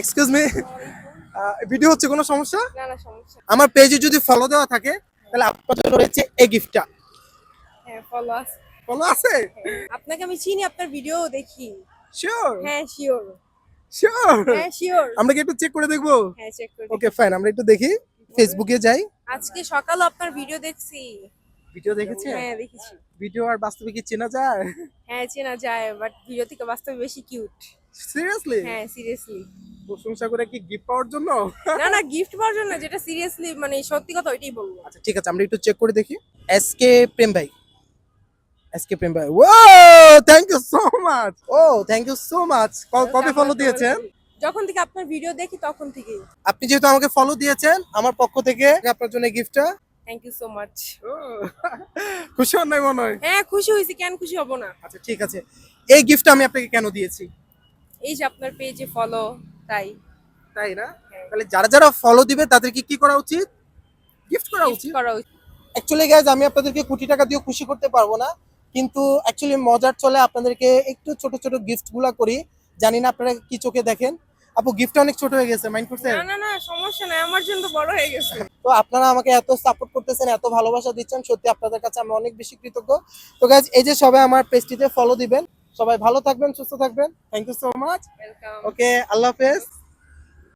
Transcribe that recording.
Excuse me, video হচ্ছে, কোনো সমস্যা? না না সমস্যা। আমার পেজে যদি ফলো দেওয়া থাকে তাহলে আপনার জন্য রয়েছে এই গিফটটা। হ্যাঁ ফলো আছে। ফলো আছে? আপনাকে আমি চিনি, আপনার ভিডিও দেখি। শিওর? হ্যাঁ শিওর। শিওর? হ্যাঁ শিওর। আমরা কি একটু চেক করে দেখবো? হ্যাঁ চেক করে ওকে ফাইন, আমরা একটু দেখি। ফেসবুকে যাই। আজকে সকালে আপনার ভিডিও দেখছি। ভিডিও দেখেছেন? হ্যাঁ দেখেছি। ভিডিও আর বাস্তবে কি চেনা যায়? হ্যাঁ চেনা যায়, বাট ভিডিও থেকে বাস্তবে বেশি কিউট। সিরিয়াসলি? হ্যাঁ সিরিয়াসলি। প্রশংসা করে কি গিফট পাওয়ার জন্য? না না গিফট পাওয়ার জন্য, যেটা সিরিয়াসলি মানে সত্যি কথা ওইটাই বলবো। আচ্ছা ঠিক আছে, আমরা একটু চেক করে দেখি। এসকে প্রেম ভাই, এসকে প্রেম ভাই, ও থ্যাংক ইউ সো মাচ, ও থ্যাংক ইউ সো মাচ। কবে ফলো দিয়েছেন? যখন থেকে আপনার ভিডিও দেখি তখন থেকেই। আপনি যেহেতু আমাকে ফলো দিয়েছেন, আমার পক্ষ থেকে আপনার জন্য গিফটটা। Thank you so much. খুশি হন নাই মনে হয়? হ্যাঁ খুশি হয়েছি, কেন খুশি হব না। আচ্ছা ঠিক আছে, এই গিফটটা আমি আপনাকে কেন দিয়েছি? এই যে আপনার পেজে ফলো, তাই। তাই না? তাহলে যারা যারা ফলো দিবে তাদেরকে কি করা উচিত? গিফট করা Gift উচিত। করা উচিত। অ্যাকচুয়ালি গাইজ, আমি আপনাদেরকে কোটি টাকা দিয়ে খুশি করতে পারবো না, কিন্তু অ্যাকচুয়ালি মজার চলে আপনাদেরকে একটু ছোট ছোট গিফট গুলা করি। জানি না আপনারা কি চোখে দেখেন। আপু গিফট অনেক ছোট হয়ে গেছে, মাইন্ড করছেন? না না না সমস্যা নাই, আমার জন্য তো বড় হয়ে গেছে। তো আপনারা আমাকে এত সাপোর্ট করতেছেন, এত ভালোবাসা দিচ্ছেন, সত্যি আপনাদের কাছে আমি অনেক বেশি কৃতজ্ঞ। তো গাইজ, এই যে সবাই আমার পেজটিতে ফলো দিবেন, সবাই ভালো থাকবেন, সুস্থ থাকবেন। Thank you so much. Welcome. Okay, আল্লাহ হাফেজ।